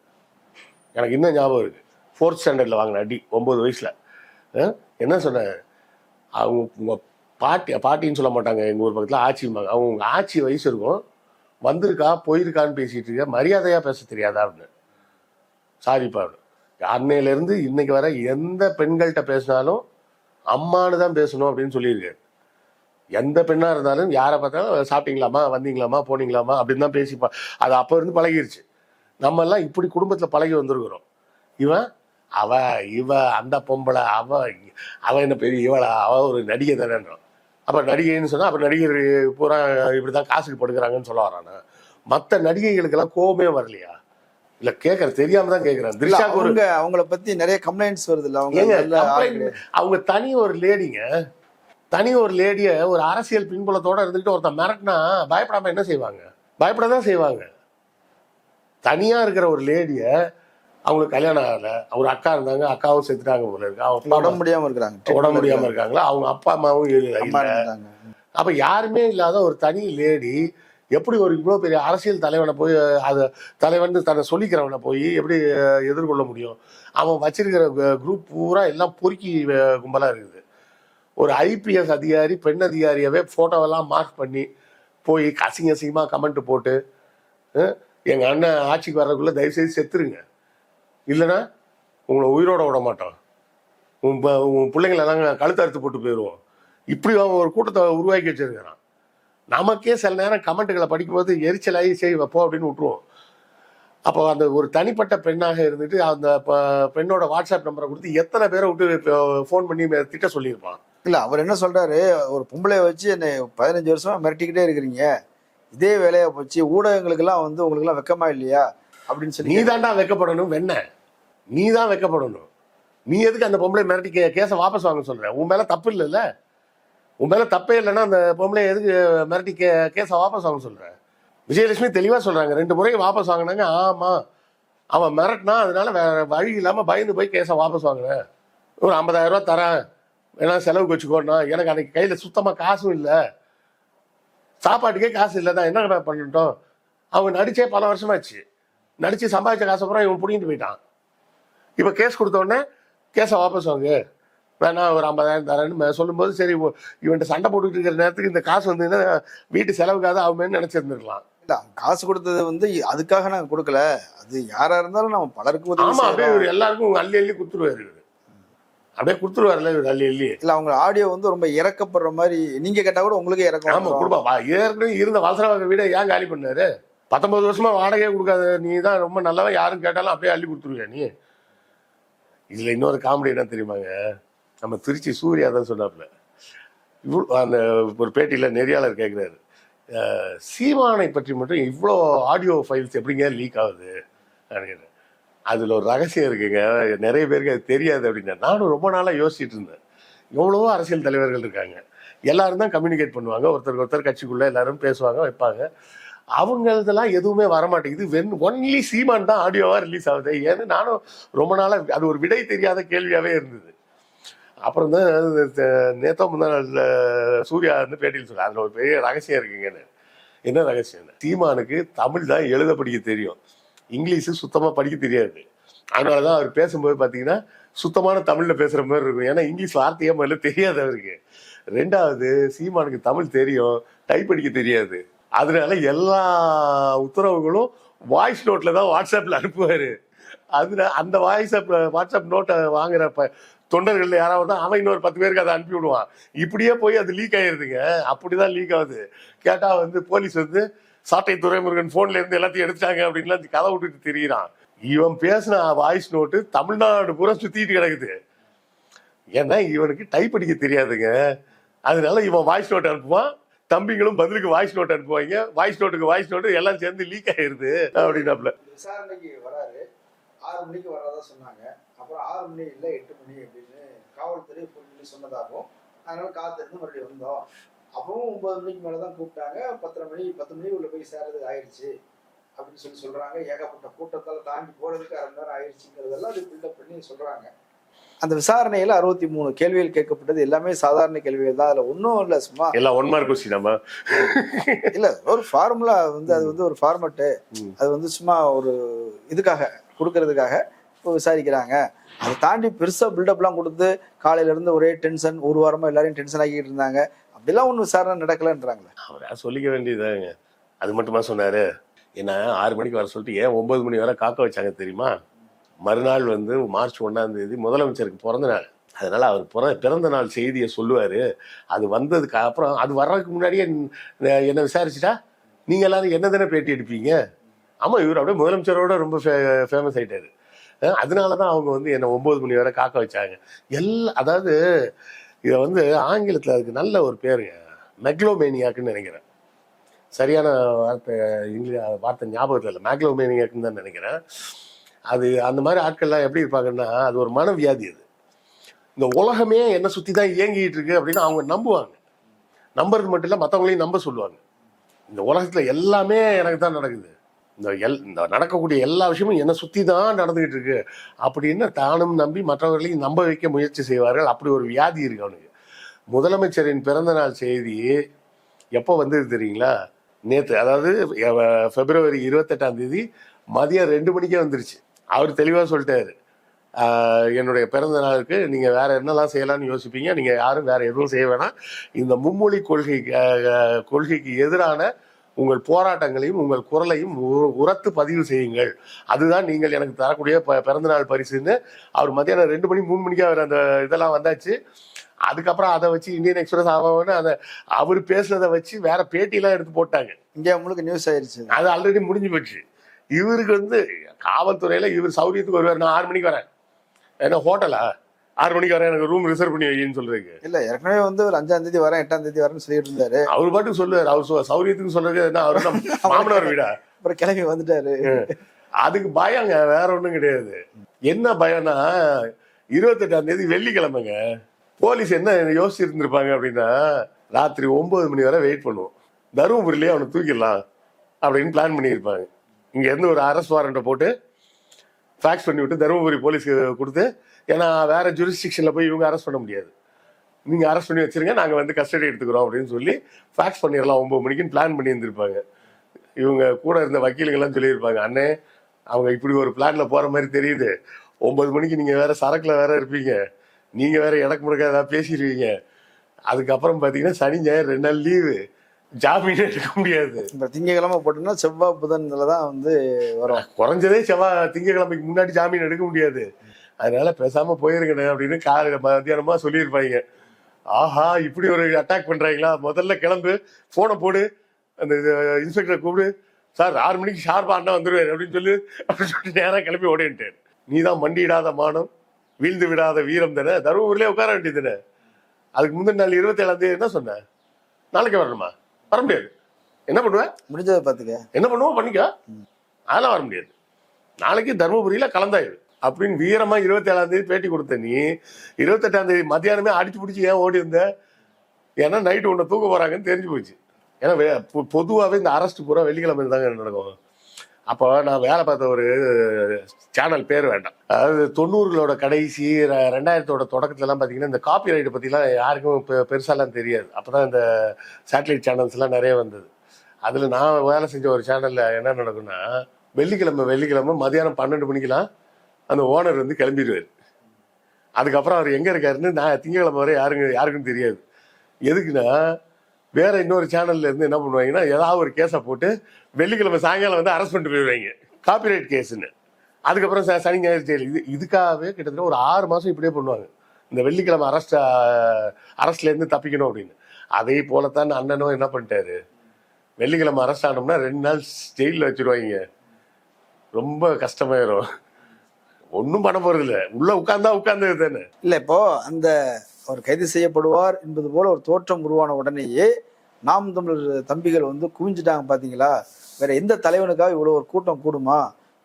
எனக்கு இன்னும் ஞாபகம் இருக்குது. 4th ஸ்டாண்டர்டில் வாங்கின அடி 9 வயசில். என்ன சொன்னேன், அவங்க உங்கள் பாட்டின்னு சொல்ல மாட்டாங்க, எங்கள் ஊர் பக்கத்தில் ஆச்சிம்பாங்க. அவங்க உங்கள் ஆச்சி வயசு இருக்கும், வந்திருக்கா போயிருக்கான்னு பேசிகிட்டு இருக்க, மரியாதையாக பேச தெரியாதா அப்படின்னு. சாரிப்பா. அன்னையிலேருந்து இன்னைக்கு வர எந்த பெண்கள்கிட்ட பேசினாலும் அம்மானு தான் பேசணும் அப்படின்னு சொல்லியிருக்காரு. எந்த பெண்ணா இருந்தாலும் யாரை பார்த்தாலும் சாப்பிட்டீங்களாமா, வந்தீங்களாமா, போனீங்களாமா அப்படின்னு தான் பேசிப்பா. அது அப்போ இருந்து பழகிருச்சு. நம்ம எல்லாம் இப்படி குடும்பத்துல பழகி வந்திருக்கிறோம். இவன் அவ இவ அந்த பொம்பளை அவ என்ன பெரிய இவளா, அவ ஒரு நடிகை தானேன்றான். அப்ப நடிகைன்னு சொன்னா அப்ப நடிகர் பூரா இப்படிதான் காசுக்கு படுக்கிறாங்கன்னு சொல்ல வரானா? மற்ற நடிகைகளுக்கெல்லாம் கோபமே வரலையா? இல்ல கேட்கற தெரியாம தான் கேட்கறேன். திரிஷாக்கு ஒரு அவங்கள பத்தி நிறைய கம்ப்ளைண்ட்ஸ் வருது இல்ல, அவங்க தனி ஒரு லேடிங்க, தனி ஒரு லேடிய ஒரு அரசியல் பின்புலத்தோட இருந்துட்டு ஒருத்தன் மிரட்டினா பயப்படாம என்ன செய்வாங்க? பயப்படதான் செய்வாங்க. தனியா இருக்கிற ஒரு லேடிய, அவங்களுக்கு கல்யாணம் ஆகல, ஒரு அக்கா இருந்தாங்க, அக்காவும் செத்துட்டாங்க போல இருக்கு, அவங்க உடம்பு முடியாம இருக்காங்களா, அவங்க அப்பா அம்மாவும் இல்ல. அப்ப யாருமே இல்லாத ஒரு தனி லேடி எப்படி ஒரு இவ்வளவு பெரிய அரசியல் தலைவனை போய் அதை தலைவன் தன்னை சொல்லிக்கிறவனை போய் எப்படி எதிர்கொள்ள முடியும்? அவன் வச்சிருக்கிற குரூப் பூரா எல்லாம் பொறுக்கி கும்பலா இருக்குது. ஒரு ஐபிஎஸ் அதிகாரி பெண் அதிகாரியவே போட்டோவெல்லாம் மார்க் பண்ணி போய் அசிங்கமா கமெண்ட் போட்டு, எங்க அண்ணன் ஆட்சிக்கு வர்றதுக்குள்ள தயவுசெய்து செத்துருங்க, இல்லைன்னா உங்களை உயிரோட விட மாட்டோம், உன் பிள்ளைங்களெல்லாம் கழுத்து அறுத்து போட்டு போயிடுவோம், இப்படி அவன் ஒரு கூட்டத்தை உருவாக்கி வச்சிருக்கிறான். நமக்கே சில நேரம் கமெண்ட்டுகளை படிக்கும்போது எரிச்சலாகி சரி வைப்போம் அப்படின்னு விட்டுருவோம். அப்போ அந்த ஒரு தனிப்பட்ட பெண்ணாக இருந்துட்டு அந்த பெண்ணோட வாட்ஸ்அப் நம்பரை கொடுத்து எத்தனை பேரை விட்டு ஃபோன் பண்ணி திட்ட சொல்லியிருப்பான். இல்ல, அவர் என்ன சொல்றாரு, ஒரு பொம்பளைய வச்சு என்னை 15 வருஷமா மிரட்டிக்கிட்டே இருக்கிறீங்க, இதே வேலையா போச்சு, ஊடகங்களுக்கெல்லாம் வந்து உங்களுக்கு எல்லாம் வெக்கமா இல்லையா அப்படின்னு சொல்லி. நீ தாண்டா வெக்கப்படணும், நீ தான் வெக்கப்படணும். நீ எதுக்கு அந்த பொம்பளை மிரட்டி கேஸை வாபஸ் வாங்க சொல்ற? உன் மேல தப்பு இல்லைல்ல, உன் மேல தப்பே இல்லைன்னா அந்த பொம்பளை எதுக்கு மிரட்டி கேஸை வாபஸ் வாங்க சொல்ற? விஜயலட்சுமி தெளிவா சொல்றாங்க, 2 முறை வாபஸ் வாங்கினாங்க. ஆமா, அவன் மிரட்டினா, அதனால வேற வழி இல்லாம பயந்து போய் கேஸை வாபஸ் வாங்கினேன், ஒரு 50,000 ரூபாய் தரேன், ஏன்னா செலவுக்கு வச்சுக்கோனா, எனக்கு அன்னைக்கு கையில சுத்தமா காசும் இல்லை, சாப்பாட்டுக்கே காசு இல்லை தான், என்ன பண்ணிட்டோம்? அவங்க நடிச்சே பல வருஷமாச்சு, நடிச்சு சம்பாதிச்ச காசு அப்புறம் இவன் பிடிங்கிட்டு போயிட்டான். இப்ப கேஸ் கொடுத்த உடனே கேஸை வாபஸ் வாங்கு, வேணா ஒரு 50,000 தரேன்னு சொல்லும்போது, சரி இவன்ட்ட சண்டை போட்டுக்கிட்டு இருக்கிற நேரத்துக்கு இந்த காசு வந்து வீட்டு செலவுக்காக ஆகுமேன்னு நினைச்சிருந்துருக்கலாம். இல்ல, காசு கொடுத்தது வந்து அதுக்காக நாங்க கொடுக்கல, அது யாரா இருந்தாலும் நம்ம பலருக்கு உதவி. ஆமா, அப்படியே இவர் எல்லாருக்கும் அள்ளி அள்ளி கொடுத்துருவாரு, அப்படியே கொடுத்துருவாருல்ல இவர் அள்ளி அள்ளி. இல்ல, அவங்க ஆடியோ வந்து ரொம்ப இறக்கப்படுற மாதிரி, நீங்க கேட்டா கூட உங்களுக்கே இறக்கம். ஆமா, கொடுப்பா. ஏற்கனவே இருந்த வலசரவாக வீட ஏன் காலி பண்ணாரு? 19 வருஷமா வாடகையே கொடுக்காத நீ தான் ரொம்ப நல்லவன், யாரும் கேட்டாலும் அப்படியே அள்ளி கொடுத்துருவியா நீ? இதுல இன்னொரு காமெடி என்ன தெரியுமாங்க? நம்ம திருச்சி சூர்யா தான் சொன்னாப்புல, அந்த ஒரு பேட்டியில நெறியாளர் கேட்கிறாரு, சீமானை பற்றி மட்டும் இவ்வளோ ஆடியோ ஃபைல்ஸ் எப்படிங்க லீக் ஆகுது அப்படின்னு. அதுல ஒரு ரகசியம் இருக்குங்க, நிறைய பேருக்கு அது தெரியாது அப்படின்னா. நானும் ரொம்ப நாளா யோசிச்சுட்டு இருந்தேன். எவ்வளவோ அரசியல் தலைவர்கள் இருக்காங்க, எல்லாரும் தான் கம்யூனிகேட் பண்ணுவாங்க, ஒருத்தருக்கு ஒருத்தர் கட்சிக்குள்ள எல்லாரும் பேசுவாங்க வைப்பாங்க, அவங்களதெல்லாம் எதுவுமே வரமாட்டேங்குது, ஒன்லி சீமான் தான் ஆடியோவா ரிலீஸ் ஆகுது ஏன்னு நானும் ரொம்ப நாளா அது ஒரு விடை தெரியாத கேள்வியாவே இருந்தது. அப்புறம் தான் நேத்தோ முந்தா சூர்யா வந்து பேட்டியில் சொல்ல, அதுல ஒரு பெரிய ரகசியம் இருக்குங்கன்னு. என்ன ரகசியம்? சீமானுக்கு தமிழ் தான் எழுத படிக்க தெரியும், இங்கிலீஷு சுத்தமா படிக்க தெரியாது. அதனாலதான் அவர் பேசும்போது பாத்தீங்கன்னா சுத்தமான தமிழ்ல பேசுற மாதிரி இருக்கும், ஏன்னா இங்கிலீஷ் வார்த்தையே முதல்ல தெரியாது அவருக்கு. 2வது, சீமானுக்கு தமிழ் தெரியும், டைப் அடிக்க தெரியாது. அதனால எல்லா உத்தரவுகளும் வாய்ஸ் நோட்ல தான் வாட்ஸ்அப்ல அனுப்புவாரு. அதுல அந்த வாட்ஸ்அப் நோட்டை வாங்குற தொண்டர்கள் யாராவது அவன் இன்னொரு 10 பேருக்கு அதை அனுப்பி விடுவான். இப்படியே போய் அது லீக் ஆயிருதுங்க. அப்படிதான் லீக் ஆகுது. கேட்டா வந்து போலீஸ் வந்து சாட்டை துரைமுருகன் போன்ல இருந்து எல்லாத்தையும் எடுத்துட்டாங்க அப்படின்லாம் கதை விட்டுட்டு திரியிறான். இவன் பேசின வாய்ஸ் நோட்டு தமிழ்நாடு பூரா சுத்திட்டு கிடக்குது. ஏன்னா இவனுக்கு டைப் அடிக்க தெரியாதுங்க. அதனால இவன் வாய்ஸ் நோட் அனுப்புவான், தம்பிங்களும் பதிலுக்கு வாய்ஸ் நோட் அனுப்புவாங்க, வாய்ஸ் நோட்டுக்கு வாய்ஸ் நோட்டு எல்லாம் சேர்ந்து லீக் ஆயிருது அப்படின்னாப்ல. விசாரணைக்கு வராரு, 6 மணிக்கு வரதா சொன்னாங்க, அப்புறம் 6 மணி இல்லை 8 மணி அப்படின்னு காவல்துறை சொல்லி சொன்னதாகவும், அதனால காத்திருந்து மறுபடியும் வந்தோம், அப்பவும் 9 மணிக்கு மேலதான் கூப்பிட்டாங்க, 10 மணி உள்ள போய் சேர்றதுக்கு ஆயிடுச்சு அப்படின்னு சொல்றாங்க. ஏகப்பட்ட கூட்டத்தால் தாண்டி போறதுக்கு 1/2 மணி நேரம் ஆயிடுச்சுங்கிறதெல்லாம் அது பில்டப் பண்ணி சொல்றாங்க. அந்த விசாரணையில 63 கேள்விகள் கேட்கப்பட்டது, எல்லாமே சாதாரண கேள்விகள் தான், அதுல ஒன்றும் இல்லை, சும்மா எல்லாம் 1 மார்க் கொஸ்டின் இல்ல, ஒரு ஃபார்முலா வந்து அது வந்து ஒரு ஃபார்மட்டு, அது வந்து சும்மா ஒரு இதுக்காக கொடுக்கறதுக்காக இப்போ விசாரிக்கிறாங்க. அதை தாண்டி பெருசா பில்டப்லாம் கொடுத்து காலையில இருந்து ஒரே டென்ஷன், ஒரு வாரமா எல்லாரையும் டென்ஷன் ஆக்கிட்டு இருந்தாங்க, அப்படிலாம் ஒன்றும் விசாரணை நடக்கலன்றாங்களே. அவரா சொல்லிக்க வேண்டியதாங்க. அது மட்டுமா சொன்னாரு? ஏன்னா 6 மணிக்கு வர சொல்லிட்டு ஏன் 9 மணி வரை காக்க வச்சாங்க தெரியுமா? மறுநாள் வந்து மார்ச் 1ஆம் தேதி முதலமைச்சருக்கு பிறந்த நாள். அதனால அவர் பிறந்த நாள் செய்தியை சொல்லுவாரு. அது வந்ததுக்கு அப்புறம் அது வர்றதுக்கு முன்னாடியே என்ன விசாரிச்சுட்டா நீங்க எல்லாரும் என்ன தானே பேட்டி எடுப்பீங்க. ஆமா, இவர் அப்படியே முதலமைச்சரோட ரொம்ப ஃபேமஸ் ஆயிட்டாரு. அதனாலதான் அவங்க வந்து என்ன 9 மணி வரை காக்க வச்சாங்க. அதாவது இதை வந்து ஆங்கிலத்தில் அதுக்கு நல்ல ஒரு பேருங்க, மெக்லோமேனியாக்குன்னு நினைக்கிறேன். சரியான வார்த்தை வார்த்தை ஞாபகத்தில் இல்லை, மேக்லோமேனியாக்குன்னு தான் நினைக்கிறேன். அது அந்த மாதிரி ஆட்கள்லாம் எப்படி இருப்பாங்கன்னா, அது ஒரு மனவியாதி. அது இந்த உலகமே என்னை சுற்றி தான் இயங்கிட்டு இருக்கு அப்படின்னு அவங்க நம்புவாங்க. நம்புறது மட்டும் இல்லை, மற்றவங்களையும் நம்ப சொல்லுவாங்க. இந்த உலகத்தில் எல்லாமே எனக்கு தான் நடக்குது, இந்த நடக்கக்கூடிய எல்லா விஷயமும் என்னை சுற்றி தான் நடந்துகிட்டு இருக்கு அப்படின்னு தானும் நம்பி மற்றவர்களையும் நம்ப வைக்க முயற்சி செய்வார்கள். அப்படி ஒரு வியாதி இருக்கு அவனுக்கு. முதலமைச்சரின் பிறந்த நாள் செய்தி எப்போ வந்தது தெரியுங்களா? நேற்று, அதாவது February 28 மதியம் 2 மணிக்கே வந்துருச்சு. அவர் தெளிவாக சொல்லிட்டாரு, என்னுடைய பிறந்த நாளுக்கு நீங்கள் வேற என்னெல்லாம் செய்யலாம்னு யோசிப்பீங்க, நீங்கள் யாரும் வேற எதுவும் செய்ய வேணாம். இந்த மும்மொழி கொள்கைக்கு எதிரான உங்கள் போராட்டங்களையும் உங்கள் குரலையும் உரத்து பதிவு செய்யுங்கள், அதுதான் நீங்கள் எனக்கு தரக்கூடிய பிறந்தநாள் பரிசுன்னு அவர் மதியானம் 2 மணி 3 மணிக்கு அவர் அந்த இதெல்லாம் வந்தாச்சு. அதுக்கப்புறம் அதை வச்சு இந்தியன் எக்ஸ்பிரஸ் ஆகணும்னு அதை அவர் பேசுனதை வச்சு வேற பேட்டியெல்லாம் எடுத்து போட்டாங்க. இந்தியா முழுக்க நியூஸ் ஆயிடுச்சு. அது ஆல்ரெடி முடிஞ்சு போச்சு. இவருக்கு வந்து காவல்துறையில இவர் சௌரியத்துக்கு வருவார். நான் 6 மணிக்கு வரேன், ஏன்னா ஹோட்டலா 6 மணிக்கு வரேன், எனக்கு ரூம் ரிசர்வ் பண்ணி வைன்னு சொல்றதுக்கு இல்ல, ஏற்கனவே வந்து ஒரு 5ஆம் தேதி வரேன் 8ஆம் தேதி வரேன்னு சொல்லிட்டு இருந்தாரு. அவர் பாட்டுக்கு சொல்லுவார். அவர் சௌரியத்துக்கு சொல்றது என்ன, அவரு மாமனார் வீடா? அப்புறம் கிளம்பி வந்துட்டாரு. அதுக்கு பயங்க, வேற ஒண்ணும் கிடையாது. என்ன பயம்னா 28ஆம் தேதி வெள்ளிக்கிழமைங்க. போலீஸ் என்ன யோசிச்சு இருந்திருப்பாங்க அப்படின்னா, ராத்திரி 9 மணி வரை வெயிட் பண்ணுவோம், தருமபுரியிலேயே அவனை தூக்கிடலாம் அப்படின்னு பிளான் பண்ணியிருப்பாங்க. இங்க இருந்து ஒரு அரெஸ்ட் வாரண்ட்டை போட்டு ஃபேக்ஸ் பண்ணி விட்டு தருமபுரி போலீஸ்க்கு கொடுத்து, ஏன்னா வேற ஜூரிஸ்டிக்ஷன்ல போய் இவங்க அரெஸ்ட் பண்ண முடியாது, நீங்க அரெஸ்ட் பண்ணி வச்சிருங்க, நாங்க வந்து கஸ்டடி எடுத்துக்கிறோம் அப்படின்னு சொல்லி ஃபேக்ஸ் பண்ணிடலாம் 9 மணிக்குன்னு பிளான் பண்ணி இருந்திருப்பாங்க. இவங்க கூட இருந்த வக்கீலுங்கெல்லாம் சொல்லியிருப்பாங்க, அண்ணே அவங்க இப்படி ஒரு பிளான்ல போற மாதிரி தெரியுது, 9 மணிக்கு நீங்க வேற சரக்குல வேற இருப்பீங்க, நீங்க வேற எனக்கு முழுக்க ஏதாவது பேசிடுவீங்க, அதுக்கப்புறம் பாத்தீங்கன்னா சனி ஞாயிறு 2 நாள் லீவு, ஜாமீன் எடுக்க முடியாது. இப்ப திங்கக்கிழமை போட்டோம்னா செவ்வாய் புதன்ல தான் வந்து வரும். குறைஞ்சதே திங்கக்கிழமைக்கு முன்னாடி ஜாமீன் எடுக்க முடியாது. அதனால பேசாம போயிருக்கணும் அப்படின்னு காலையில மத்தியானமா சொல்லியிருப்பாங்க. ஆஹா, இப்படி ஒரு அட்டாக் பண்றாங்களா, முதல்ல கிளம்பு, போனை போடு, அந்த இன்ஸ்பெக்டரை கூப்பிடு, சார் 6 மணிக்கு ஷார்ப்பா அண்ணா வந்துருவாரு அப்படின்னு சொல்லிட்டு நேரம் கிளம்பி ஓடிட்டேன். நீதான் மண்டியிடாத மானம், வீழ்ந்து விடாத வீரம் தானே, தருமபுரியிலே உட்கார வேண்டியது தானே. அதுக்கு முந்தின நாள் 27ஆம் தேதி என்ன சொன்னேன், நாளைக்கு வரணுமா, வர முடியாது, என்ன பண்ணுவேன், முடிஞ்சதை பாத்துக்க, என்ன பண்ணுவோம் பண்ணிக்க, அதெல்லாம் வர முடியாது, நாளைக்கு தருமபுரியில கலந்தாயிரு அப்படின்னு வீரமா 27ஆம் தேதி பேட்டி கொடுத்த நீ 28ஆம் தேதி மத்தியானமே அடிச்சு பிடிச்சி ஏன் ஓடி இருந்த? ஏன்னா நைட்டு உன்னை தூக்க போறாங்கன்னு தெரிஞ்சு போச்சு. ஏன்னா பொதுவாகவே இந்த அரெஸ்ட் பூரா வெள்ளிக்கிழமை தாங்க நடக்கும். அப்போ நான் வேலை பார்த்த ஒரு சேனல் பேர் வேண்டாம், அதாவது 90களோட கடைசி 2000 தொடக்கத்துலலாம் பார்த்தீங்கன்னா இந்த காப்பி ரைட்டை பற்றிலாம் யாருக்கும் பெருசாலாம் தெரியாது. அப்போ தான் இந்த சேட்டலைட் சேனல்ஸ்லாம் நிறைய வந்தது. அதில் நான் வேலை செஞ்ச ஒரு சேனலில் என்ன நடக்கும்னா, வெள்ளிக்கிழமை மதியானம் 12 மணிக்கெலாம் அந்த ஓனர் வந்து கிளம்பிடுவார். அதுக்கப்புறம் அவர் எங்கே இருக்காருன்னு நான் திங்கக்கிழமை வரை யாருக்கும் தெரியாது. எதுக்குன்னா, வேற இன்னொரு சேனல்ல இருந்து என்ன பண்ணுவாங்கன்னா, ஏதாவது ஒரு கேஸை போட்டு வெள்ளிக்கிழமை சாயங்காலம் வந்து அரெஸ்ட் பண்ணிட்டு போயிடுவாங்க, காப்பிரைட் கேஸ்ன்னு. அதுக்கப்புறம் சனி ஞாயிறு ஜெயில். இதுக்காகவே கிட்டத்தட்ட ஒரு 6 மாசம் இப்படியே பண்ணுவாங்க, இந்த வெள்ளிக்கிழமை அரெஸ்ட்ல இருந்து தப்பிக்கணும் அப்படின்னு. அதே போலத்தான் அண்ணனும் என்ன பண்ணிட்டாரு, வெள்ளிக்கிழமை அரெஸ்ட் ஆனோம்னா 2 நாள் ஜெயிலில் வச்சிருவாங்க, ரொம்ப கஷ்டமாயிரும், ஒன்றும் பண்ண போறது இல்லை, உள்ள உட்கார்ந்தது தானே. இல்ல இப்போ அந்த அவர் கைது செய்யப்படுவார் என்பது போல ஒரு தோற்றம் உருவான உடனேயே நாம் தமிழர் தம்பிகள் வந்து குவிஞ்சிட்டாங்க பாத்தீங்களா. வேற எந்த தலைவனுக்காக இவ்வளவு ஒரு கூட்டம் கூடுமா?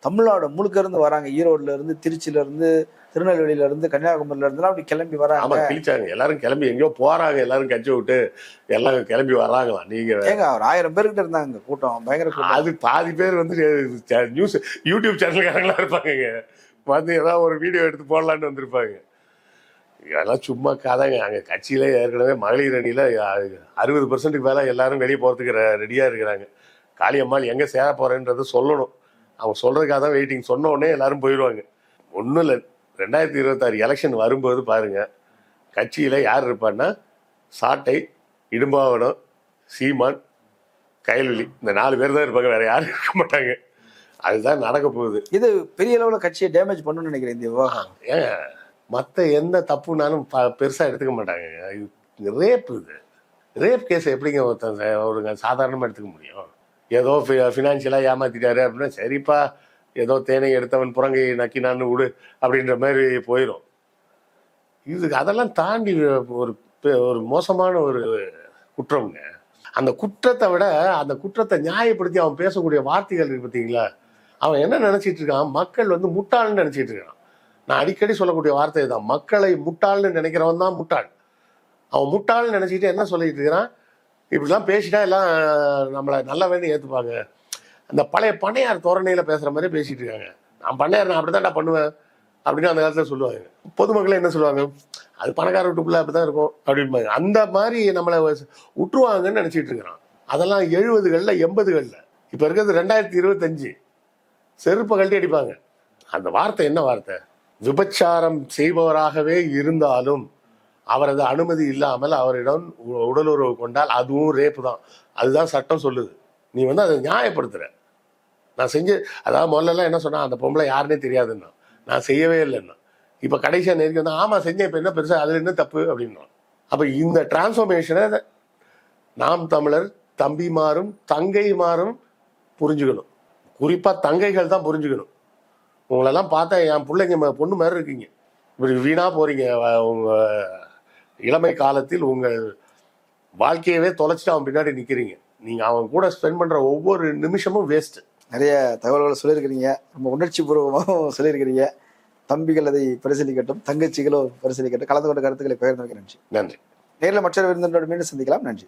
தமிழ்நாடு முழுக்க இருந்து வராங்க, ஈரோடுல இருந்து, திருச்சியில இருந்து, திருநெல்வேலியில இருந்து, கன்னியாகுமரியில இருந்து அப்படி கிளம்பி வராங்க. கிழிச்சாங்க, எல்லாரும் கிளம்பி எங்கேயோ போறாங்க, எல்லாரும் கட்சி விட்டு எல்லாம் கிளம்பி வராங்களாம். நீங்க ஏங்க ஒரு 1000 பேர்கிட்ட இருந்தாங்க கூட்டம், பயங்கர கூட்டம். அது பாதி பேர் வந்து நியூஸ் யூடியூப் சேனல்காரங்களா இருப்பாங்க, வந்து ஏதாவது ஒரு வீடியோ எடுத்து போடலான்னு வந்திருப்பாங்க. இதெல்லாம் சும்மா கதைங்க. அங்கே கட்சியில ஏற்கனவே மகளிர் அணியில் 60% மேலே எல்லாரும் வெளியே போகிறதுக்கு ரெடியாக இருக்கிறாங்க. காளியம்மாள் எங்கே சேர போகிறேன்றதை சொல்லணும், அவங்க சொல்கிறதுக்காக தான் வெயிட்டிங். சொன்ன உடனே எல்லாரும் போயிடுவாங்க. ஒன்றும் இல்லை, 2026 எலெக்ஷன் வரும்போது பாருங்க, கட்சியில் யார் இருப்பான்னா, சாட்டை, இடும்பாவனம், சீமான், கயல்வெளி, இந்த 4 பேர் தான் இருப்பாங்க, வேற யாரும் இருக்க மாட்டாங்க. அதுதான் நடக்க போகுது. இது பெரிய அளவில் கட்சியை டேமேஜ் பண்ணணும்னு நினைக்கிறேன் இந்த விவகாரம். ஏன் மற்ற எந்த தப்புனாலும் பெருசாக எடுத்துக்க மாட்டாங்க. இது ரேப், இது ரேப் கேஸ் எப்படிங்க ஒருங்க சாதாரணமாக எடுத்துக்க முடியும்? ஏதோ ஃபினான்ஷியலாக ஏமாத்திட்டாரு அப்படின்னா சரிப்பா, ஏதோ தேனை எடுத்தவன் புறங்கை நக்கினான்னு விடு அப்படின்ற மாதிரி போயிடும். இதுக்கு அதெல்லாம் தாண்டி ஒரு மோசமான ஒரு குற்றம்ங்க. அந்த குற்றத்தை விட அந்த குற்றத்தை நியாயப்படுத்தி அவன் பேசக்கூடிய வார்த்தைகள் இருக்கு பார்த்தீங்களா, அவன் என்ன நினைச்சிட்டு இருக்கான், மக்கள் வந்து முட்டாள்னு நினைச்சிட்டு இருக்கான். நான் அடிக்கடி சொல்லக்கூடிய வார்த்தை தான், மக்களை முட்டாள்னு நினைக்கிறவன் தான் முட்டாள். அவன் முட்டாள்னு நினைச்சிட்டு என்ன சொல்லிட்டு இருக்கிறான், இப்படிலாம் பேசிட்டா எல்லாம் நம்மளை நல்லவன்னு ஏற்றுப்பாங்க. அந்த பழைய பண்ணையார் தோரணையில பேசுற மாதிரி பேசிட்டு இருக்காங்க. நான் பண்ணையார், நான் அப்படித்தான்டா பண்ணுவேன் அப்படின்னு அந்த காலத்துல சொல்லுவாங்க. பொதுமக்கள் என்ன சொல்லுவாங்க, அது பணக்கார வீட்டுக்குள்ள அப்படிதான் இருக்கும் அப்படின்பாங்க. அந்த மாதிரி நம்மளை விட்டுருவாங்கன்னு நினைச்சிட்டு இருக்கிறான். அதெல்லாம் 70களில் 80களில். இப்ப இருக்கிறது 2025, செருப்பை கழட்டி அடிப்பாங்க. அந்த வார்த்தை என்ன வார்த்தை? விபச்சாரம் செய்பவராகவே இருந்தாலும் அவரது அனுமதி இல்லாமல் அவரிடம் உடலுறவு கொண்டால் அதுவும் ரேப்பு தான். அதுதான் சட்டம் சொல்லுது. நீ வந்து அதை நியாயப்படுத்துற. நான் அதாவது முதல்ல என்ன சொன்னா, அந்த பொம்பளை யாருன்னே தெரியாதுன்னா, நான் செய்யவே இல்லைன்னா. இப்ப கடைசியா நேருக்கு வந்து ஆமா செஞ்சேன், இப்ப என்ன பெருசா அதுல என்ன தப்பு அப்படின்னா. அப்ப இந்த டிரான்ஸ்ஃபர்மேஷனை நாம் தமிழர் தம்பிமாரும் தங்கைமாரும் புரிஞ்சுக்கணும். குறிப்பா தங்கைகள் தான் புரிஞ்சுக்கணும். உங்களெல்லாம் பார்த்தா என் பிள்ளைங்க பொண்ணு மாதிரி இருக்கீங்க, இப்படி வீணா போறீங்க. உங்க இளமை காலத்தில் உங்கள் வாழ்க்கையவே தொலைச்சிட்டு அவன் பின்னாடி நிக்கிறீங்க. நீங்க அவன் கூட ஸ்பெண்ட் பண்ற ஒவ்வொரு நிமிஷமும் வேஸ்ட். நிறைய தகவல்களை சொல்லியிருக்கிறீங்க, ரொம்ப உணர்ச்சி பூர்வமாகவும் சொல்லியிருக்கிறீங்க. தம்பிகள் அதை பரிசீலிக்கட்டும், தங்கச்சிகளும் பரிசீலிக்கட்டும். கலந்து கொண்ட கருத்துக்களை பகிர்ந்து வைக்க நன்றி. நன்றி. நேரில் மற்றொரு விருந்தினரோடு மீண்டும் சந்திக்கலாம். நன்றி.